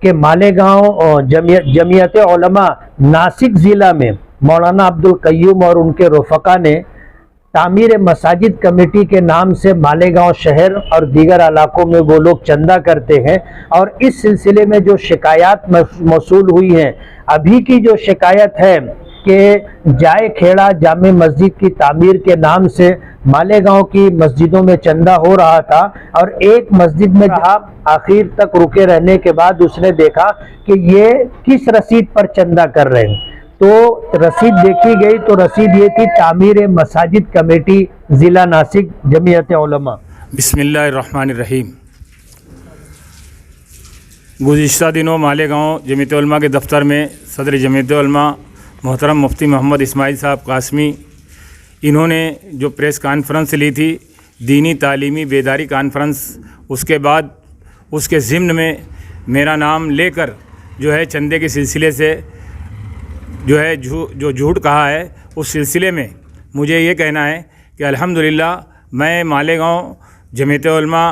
कि मालेगांव जमीयत उलमा नासिक ज़िला में मौलाना अब्दुल कय्यूम और उनके रफ़क़ा ने तामीर मसाजिद कमेटी के नाम से मालेगांव शहर और दीगर इलाकों में वो लोग चंदा करते हैं। और इस सिलसिले में जो शिकायत मौसूल हुई हैं, अभी की जो शिकायत है कि जाए खेड़ा जामे मस्जिद की तामीर के नाम से मालेगांव की मस्जिदों में चंदा हो रहा था और एक मस्जिद में जहाँ आखिर तक रुके रहने के बाद उसने देखा कि ये किस रसीद पर चंदा कर रहे हैं। तो रसीद देखी गई तो रसीद ये थी तामीर मसाजिद कमेटी ज़िला नासिक जमीयत उलमा। बिस्मिल्लाहिर्रहमानिर्रहीम। गुज़िश्ता दिनों मालेगांव जमीयत उलमा के दफ्तर में सदर जमीयत उलमा मोहतरम मुफ्ती मोहम्मद इस्माइल साहब कासमी, इन्होंने जो प्रेस कॉन्फ्रेंस ली थी, दीनी तालीमी बेदारी कॉन्फ्रेंस, उसके बाद उसके ज़िम्न में मेरा नाम लेकर जो है चंदे के सिलसिले से जो है जो झूठ कहा है, उस सिलसिले में मुझे ये कहना है कि अल्हम्दुलिल्लाह मैं मालेगांव जमीयत उलमा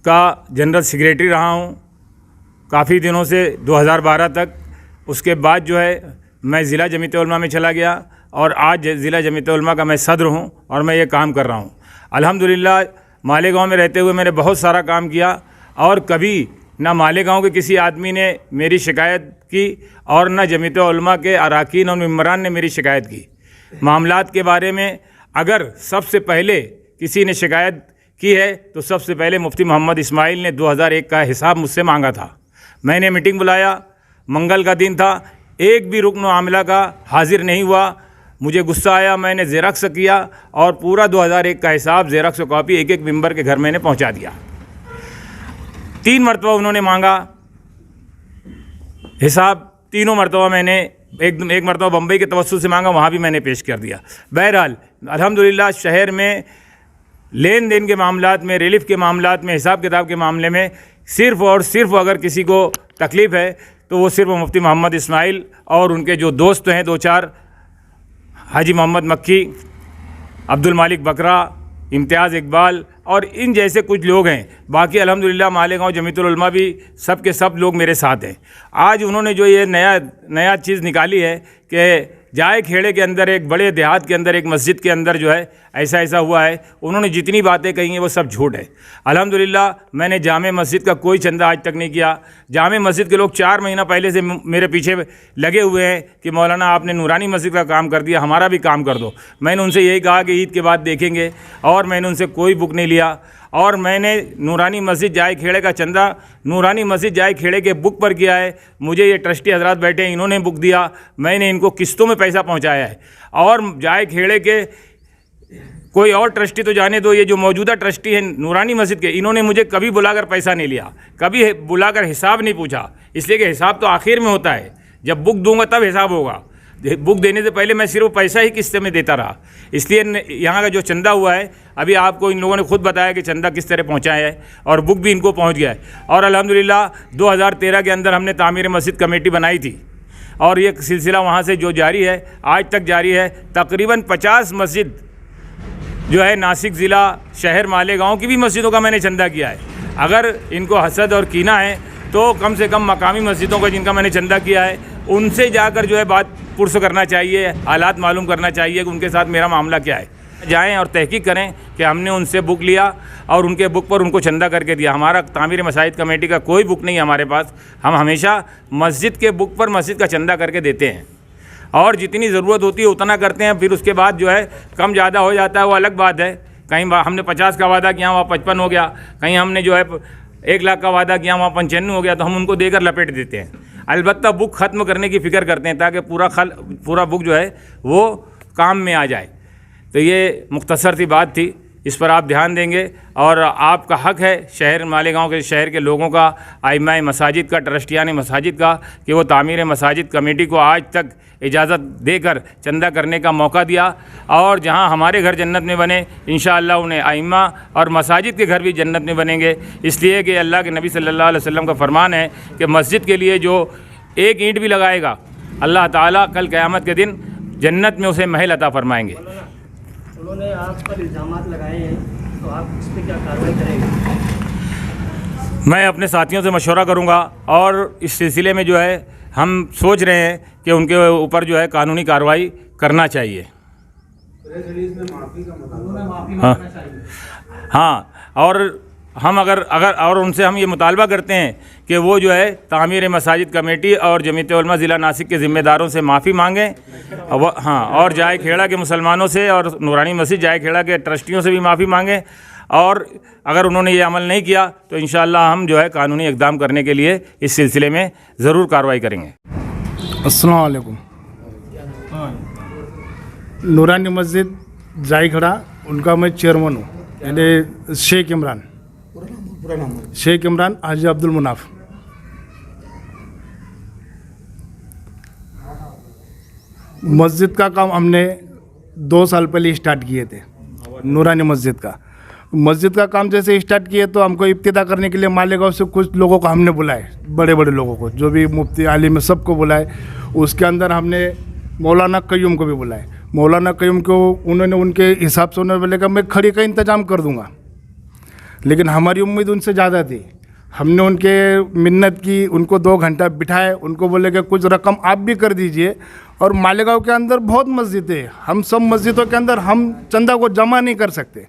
का जनरल सेक्रेटरी रहा हूँ काफ़ी दिनों से 2012 तक। उसके बाद जो है मैं ज़िला जमीयत उलमा में चला गया और आज ज़िला जमीयत उलमा का मैं सदर हूँ और मैं ये काम कर रहा हूँ। अल्हम्दुलिल्लाह मालेगांव में रहते हुए मैंने बहुत सारा काम किया और कभी ना मालेगांव के किसी आदमी ने मेरी शिकायत की और ना जमीयत उलमा के अराकीन और मेम्बरान ने मेरी शिकायत की। मामलात के बारे में अगर सबसे पहले किसी ने शिकायत की है तो सबसे पहले मुफ्ती मोहम्मद इस्माइल ने 2001 का हिसाब मुझसे मांगा था। मैंने मीटिंग बुलाया, मंगल का दिन था, एक भी रुकन आमला का हाजिर नहीं हुआ। मुझे गुस्सा आया, मैंने ज़ेरॉक्स किया और पूरा 2001 का हिसाब ज़ेरॉक्स कॉपी एक एक मेंबर के घर मैंने पहुंचा दिया। 3 मरतबा उन्होंने मांगा हिसाब, तीनों मरतबा मैंने एक मरतबा बम्बई के तवस्सुल से मांगा, वहाँ भी मैंने पेश कर दिया। बहरहाल अल्हम्दुलिल्लाह शहर में लेन देन के मामलात में, रिलीफ के मामलात में, हिसाब किताब के मामले में सिर्फ़ और सिर्फ अगर किसी को तकलीफ़ है तो वो सिर्फ मुफ्ती मोहम्मद इस्माइल और उनके जो दोस्त हैं 2-4, हाजी मोहम्मद मक्की, अब्दुल मालिक बकरा, इम्तियाज़ इकबाल और इन जैसे कुछ लोग हैं। बाकी अल्हम्दुलिल्लाह मालेगांव जमीयत उलमा भी सब के सब लोग मेरे साथ हैं। आज उन्होंने जो ये नया चीज़ निकाली है कि जाए खेड़े के अंदर, एक बड़े देहात के अंदर, एक मस्जिद के अंदर जो है ऐसा हुआ है, उन्होंने जितनी बातें कही हैं वो सब झूठ है। अल्हम्दुलिल्लाह मैंने जामे मस्जिद का कोई चंदा आज तक नहीं किया। जामे मस्जिद के लोग 4 महीना पहले से मेरे पीछे लगे हुए हैं कि मौलाना आपने नूरानी मस्जिद का काम कर दिया, हमारा भी काम कर दो। मैंने उनसे यही कहा कि ईद के बाद देखेंगे और मैंने उनसे कोई बुक नहीं लिया। और मैंने नूरानी मस्जिद जाए खेड़े का चंदा नूरानी मस्जिद जाए खेड़े के बुक पर किया है। मुझे ये ट्रस्टी हजरात बैठे हैं, इन्होंने बुक दिया, मैंने इनको किस्तों में पैसा पहुंचाया है। और जाए खेड़े के कोई और ट्रस्टी तो जाने दो, ये जो मौजूदा ट्रस्टी हैं नूरानी मस्जिद के, इन्होंने मुझे कभी बुलाकर पैसा नहीं लिया, कभी बुलाकर हिसाब नहीं पूछा, इसलिए कि हिसाब तो आखिर में होता है, जब बुक दूंगा तब हिसाब होगा। बुक देने से पहले मैं सिर्फ पैसा ही किस्ते में देता रहा। इसलिए यहाँ का जो चंदा हुआ है, अभी आपको इन लोगों ने खुद बताया कि चंदा किस तरह पहुँचाया है और बुक भी इनको पहुँच गया है। और अल्हम्दुलिल्लाह 2013 के अंदर हमने तामीर मस्जिद कमेटी बनाई थी और ये सिलसिला वहाँ से जो जारी है, आज तक जारी है। तकरीबन 50 मस्जिद जो है नासिक ज़िला शहर मालेगांव की भी मस्जिदों का मैंने चंदा किया है। अगर इनको हसद और कीना है तो कम से कम मकामी मस्जिदों का जिनका मैंने चंदा किया है उनसे जाकर जो है बात पुरस करना चाहिए, हालात मालूम करना चाहिए कि उनके साथ मेरा मामला क्या है। जाएं और तहकीक करें कि हमने उनसे बुक लिया और उनके बुक पर उनको चंदा करके दिया। हमारा तामीर मसाजिद कमेटी का कोई बुक नहीं है हमारे पास, हम हमेशा मस्जिद के बुक पर मस्जिद का चंदा करके देते हैं और जितनी ज़रूरत होती है उतना करते हैं। फिर उसके बाद जो है कम ज़्यादा हो जाता है, वो अलग बात है। कहीं हमने 50 का वादा किया, वहाँ 55 हो गया, कहीं हमने जो है 1 लाख का वादा किया, वहाँ 95 हो गया, तो हम उनको देकर लपेट देते हैं। अलबत्ता बुक ख़त्म करने की फ़िक्र करते हैं ताकि पूरा बुक जो है वो काम में आ जाए। तो ये मुख्तसर सी बात थी, इस पर आप ध्यान देंगे और आपका हक़ है शहर मालेगांव के शहर के लोगों का, आइमाए मसाजिद का, ट्रस्टियान मसाजिद का, कि वो तामीर मसाजिद कमेटी को आज तक इजाज़त देकर चंदा करने का मौका दिया। और जहां हमारे घर जन्नत में बने, इंशाअल्लाह उन्हें आइम्मा और मसाजिद के घर भी जन्नत में बनेंगे। इसलिए कि अल्लाह के नबी सल्लल्लाहु अलैहि वसल्लम का फरमान है कि मस्जिद के लिए जो एक ईंट भी लगाएगा, अल्लाह ताला कल क़यामत के दिन जन्नत में उसे महल अता फरमाएंगे। उन्होंने आप पर इल्ज़ामात लगाए हैं, तो आप इस पर क्या कार्रवाई करेंगे? मैं अपने साथियों से मशवरा करूंगा और इस सिलसिले में जो है हम सोच रहे हैं कि उनके ऊपर जो है कानूनी कार्रवाई करना चाहिए। हाँ, और हम अगर और उनसे हम ये मुतालबा करते हैं कि वो जो है तामीर मसाजिद कमेटी और जमीयत उलमा ज़िला नासिक के ज़िम्मेदारों से माफ़ी मांगें। हाँ, और जाए खेड़ा के मुसलमानों से और नूरानी मस्जिद जाए खेड़ा के ट्रस्टियों से भी माफ़ी मांगें। और अगर उन्होंने ये अमल नहीं किया तो इंशाअल्लाह हम जो है कानूनी इक़दाम करने के लिए इस सिलसिले में ज़रूर कार्रवाई करेंगे। अस्सलाम वालेकुम। नूरानी मस्जिद जाईखड़ा उनका मैं चेयरमैन हूँ, यानी शेख इमरान हाजी अब्दुल मुनाफ। मस्जिद का काम हमने 2 साल पहले स्टार्ट किए थे। नूरानी मस्जिद का काम जैसे स्टार्ट किए तो हमको इब्तिदा करने के लिए मालेगांव से कुछ लोगों को हमने बुलाए, बड़े बड़े लोगों को, जो भी मुफ्ती आलिम में सबको बुलाए। उसके अंदर हमने मौलाना कय्यूम को भी बुलाए। मौलाना कय्यूम को उन्होंने उनके हिसाब से उन्होंने बोले कि मैं खड़ी का इंतज़ाम कर दूंगा, लेकिन हमारी उम्मीद उनसे ज़्यादा थी। हमने उनके मिन्नत की, उनको 2 घंटा बिठाए, उनको बोले कि कुछ रकम आप भी कर दीजिए। और मालेगांव के अंदर बहुत मस्जिद है, हम सब मस्जिदों के अंदर हम चंदा को जमा नहीं कर सकते,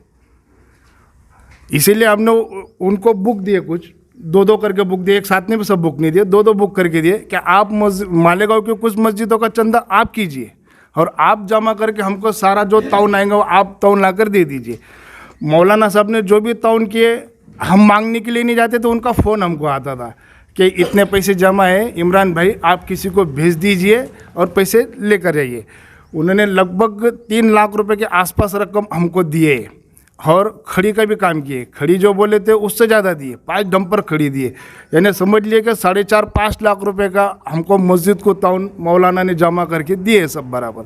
इसीलिए हमने उनको बुक दिए, कुछ 2-2 करके बुक दिए, एक साथ में भी सब बुक नहीं दिए, 2-2 बुक करके दिए कि आप मालेगांव के कुछ मस्जिदों का चंदा आप कीजिए और आप जमा करके हमको सारा जो ताउन आएंगे वो आप ताउन ला कर दे दीजिए। मौलाना साहब ने जो भी ताउन किए, हम मांगने के लिए नहीं जाते तो उनका फ़ोन हमको आता था कि इतने पैसे जमा है इमरान भाई, आप किसी को भेज दीजिए और पैसे लेकर जाइए। उन्होंने लगभग 3 लाख रुपए के आसपास रकम हमको दिए और खड़ी का भी काम किए। खड़ी जो बोले थे उससे ज़्यादा दिए, 5 डंपर खड़ी दिए, यानी समझ लिए कि 4.5-5 लाख रुपए का हमको मस्जिद को ताउन मौलाना ने जमा करके दिए सब बराबर।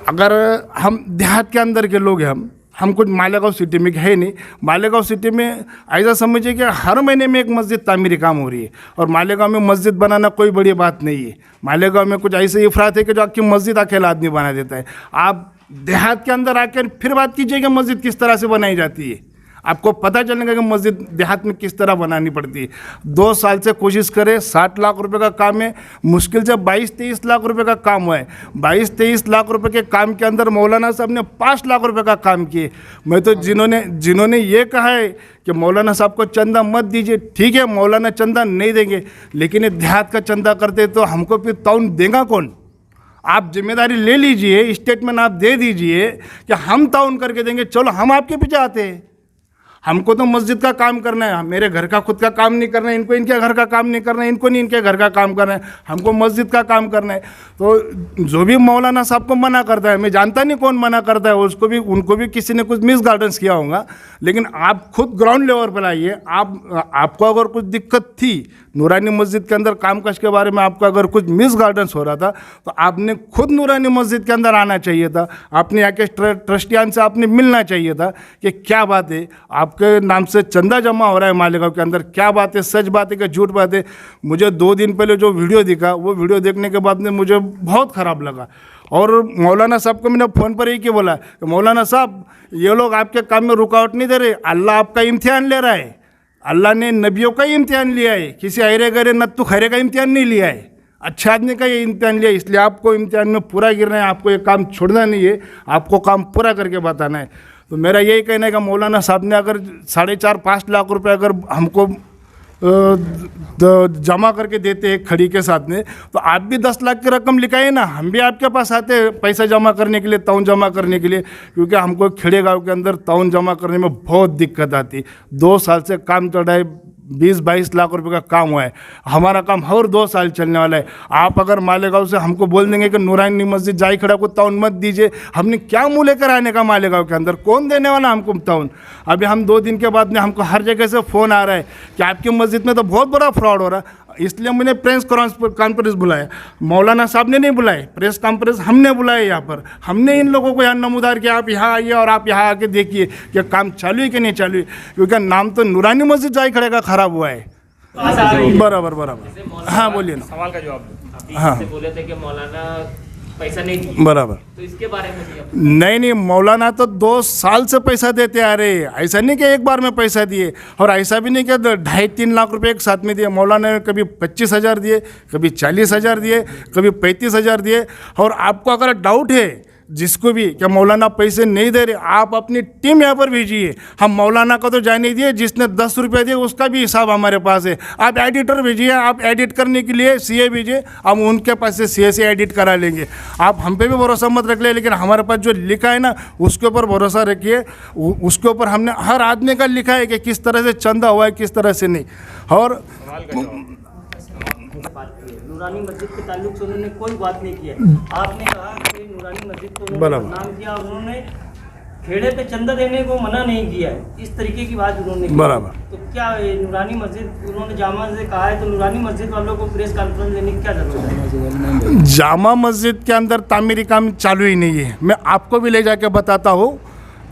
अगर हम देहात के अंदर के लोग हैं, हम कुछ मालेगांव सिटी में है नहीं। मालेगांव सिटी में ऐसा समझिए कि हर महीने में एक मस्जिद तामीरी काम हो रही है, और मालेगांव में मस्जिद बनाना कोई बड़ी बात नहीं है। मालेगांव में कुछ ऐसे अफराद है कि जो आपकी मस्जिद अकेला आदमी बना देता है। आप देहात के अंदर आकर फिर बात कीजिए कि मस्जिद किस तरह से बनाई जाती है, आपको पता चलेगा कि मस्जिद देहात में किस तरह बनानी पड़ती है। 2 साल से कोशिश करें, 60 लाख रुपए का काम है, मुश्किल से 22-23 लाख रुपए का काम हुआ है। 22-23 लाख रुपए के काम के अंदर मौलाना साहब ने 5 लाख रुपए का काम किए। मैं तो जिन्होंने ये कहा है कि मौलाना साहब को चंदा मत दीजिए, ठीक है, मौलाना चंदा नहीं देंगे, लेकिन ये देहात का चंदा करते तो हमको फिर ताउन देगा कौन? आप जिम्मेदारी ले लीजिए, स्टेटमेंट आप दे दीजिए कि हम ताउन करके देंगे, चलो हम आपके पीछे आते हैं। हमको तो मस्जिद का काम करना है, मेरे घर का खुद का काम नहीं करना है, इनको इनके घर का काम नहीं करना है, इनको नहीं इनके घर का काम करना है, हमको मस्जिद का काम करना है। तो जो भी मौलाना साहब को मना करता है, मैं जानता नहीं कौन मना करता है, उनको भी किसी ने कुछ मिस गाइडेंस किया होगा, लेकिन आप खुद ग्राउंड लेवल पर आइए। आपको अगर कुछ दिक्कत थी नूरानी मस्जिद के अंदर कामकाज के बारे में, आपको अगर कुछ मिस गाइडेंस हो रहा था, तो आपने खुद नूरानी मस्जिद के अंदर आना चाहिए था। आपने यहाँ के ट्रस्टियान से आपने मिलना चाहिए था कि क्या बात है, आपके नाम से चंदा जमा हो रहा है मालेगांव के अंदर, क्या बात है, सच बात है कि झूठ बात है। मुझे 2 दिन पहले जो वीडियो दिखा, वो वीडियो देखने के बाद में मुझे बहुत ख़राब लगा। और मौलाना साहब को मैंने फ़ोन पर ही बोला कि मौलाना साहब, ये लोग आपके काम में रुकावट नहीं दे रहे, अल्लाह आपका इम्तिहान ले रहा है। अल्लाह ने नबियों का ही इम्तिहान लिया है, किसी अरे गरे नत्तू खैरे का इम्तिहान नहीं लिया है, अच्छा आदमी का ये इम्तिहान लिया है। इसलिए आपको इम्तिहान में पूरा गिरना है, आपको ये काम छोड़ना नहीं है, आपको काम पूरा करके बताना है। तो मेरा यही कहना है कि मौलाना साहब ने अगर 4.5-5 लाख रुपए अगर हमको जमा करके देते हैं खड़ी के साथ में, तो आप भी 10 लाख की रकम लिखाइए ना, हम भी आपके पास आते हैं पैसा जमा करने के लिए, ताउन जमा करने के लिए, क्योंकि हमको खेड़े गाँव के अंदर ताउन जमा करने में बहुत दिक्कत आती। 2 साल से काम चल रहा है, 20-22 लाख रुपए का काम हुआ है, हमारा काम और 2 साल चलने वाला है। आप अगर मालेगांव से हमको बोल देंगे कि नूरानी मस्जिद जाईखड़ा को ताउन मत दीजिए, हमने क्या मुँह लेकर आने का मालेगांव के अंदर, कौन देने वाला हमको ताउन? अभी हम 2 दिन के बाद में हमको हर जगह से फ़ोन आ रहा है कि आपकी मस्जिद में तो बहुत बड़ा फ्रॉड हो रहा है, इसलिए मैंने प्रेस कॉन्फ्रेंस बुलाया। मौलाना साहब ने नहीं बुलाए, प्रेस कॉन्फ्रेंस हमने बुलाया। यहाँ पर हमने इन लोगों को यहाँ नमूदार किया, आप यहाँ आइए और आप यहाँ आके देखिए कि काम चालू है कि नहीं चालू है, क्योंकि नाम तो नूरानी मस्जिद जाईखड़ा का ख़राब हुआ है। बराबर। हाँ बोलिए ना। सवाल का जवाब दो। हाँ, बोले थे कि मौलाना पैसा नहीं दिए, बराबर। तो इसके बारे में भी आप नहीं, मौलाना तो 2 साल से पैसा देते आ रहे हैं। ऐसा नहीं कि एक बार में पैसा दिए, और ऐसा भी नहीं कि 2.5-3 लाख रुपए एक साथ में दिए। मौलाना ने कभी 25,000 दिए, कभी 40,000 दिए, कभी 35,000 दिए। और आपको अगर डाउट है जिसको भी क्या मौलाना पैसे नहीं दे रहे, आप अपनी टीम यहाँ पर भेजिए। हम मौलाना को तो जाने दिए, जिसने 10 रुपये दिए उसका भी हिसाब हमारे पास है। आप एडिटर भेजिए, आप एडिट करने के लिए सीए भेजिए, हम उनके पास से सीए से एडिट करा लेंगे। आप हम पे भी भरोसा मत रख ले, लेकिन हमारे पास जो लिखा है ना उसके ऊपर भरोसा रखिए। उसके ऊपर हमने हर आदमी का लिखा है कि किस तरह से चंदा हुआ है, किस तरह से नहीं। और बात की है नूरानी मस्जिद के ताल्लुक से उन्होंने कोई बात नहीं की है। आपने कहा कि नूरानी मस्जिद को उन्होंने बराबर। नाम किया, उन्होंने खेड़े पे चंदा देने को मना नहीं किया है, इस तरीके की बात उन्होंने की। बराबर। तो क्या ये नूरानी मस्जिद उन्होंने जामा से कहा है, तो नूरानी मस्जिद वालों को प्रेस कॉन्फ्रेंस देने की क्या जरूरत है? जामा मस्जिद के अंदर तामीरी काम चालू ही नहीं है। मैं आपको भी ले जाके बताता हूँ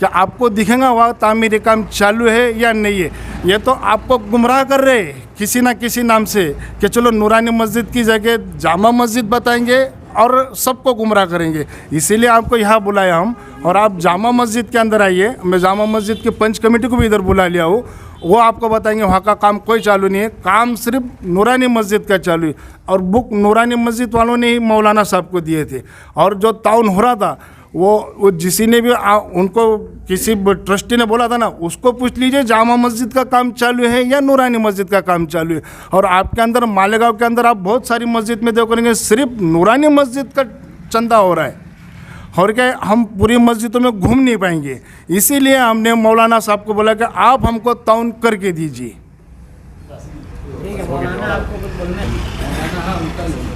कि आपको दिखेगा वहाँ तामीरी काम चालू है या नहीं है। ये तो आपको गुमराह कर रहे हैं किसी ना किसी नाम से कि चलो नूरानी मस्जिद की जगह जामा मस्जिद बताएंगे और सबको गुमराह करेंगे। इसीलिए आपको यहाँ बुलाया हम, और आप जामा मस्जिद के अंदर आइए। मैं जामा मस्जिद की पंच कमेटी को भी इधर बुला लिया हूँ, वो आपको बताएंगे वहाँ का काम कोई चालू नहीं है। काम सिर्फ नूरानी मस्जिद का चालू है, और बुक नूरानी मस्जिद वालों ने ही मौलाना साहब को दिए थे। और जो ताउन हो रहा था वो जिसी ने भी उनको किसी ट्रस्टी ने बोला था ना, उसको पूछ लीजिए जामा मस्जिद का काम चालू है या नूरानी मस्जिद का काम चालू है। और आपके अंदर मालेगांव के अंदर आप बहुत सारी मस्जिद में देखोगे सिर्फ नूरानी मस्जिद का चंदा हो रहा है, और क्या हम पूरी मस्जिदों में घूम नहीं पाएंगे। इसीलिए हमने मौलाना साहब को बोला कि आप हमको ताउन करके दीजिए। ठीक है, मौलाना आपको कुछ बोलना है?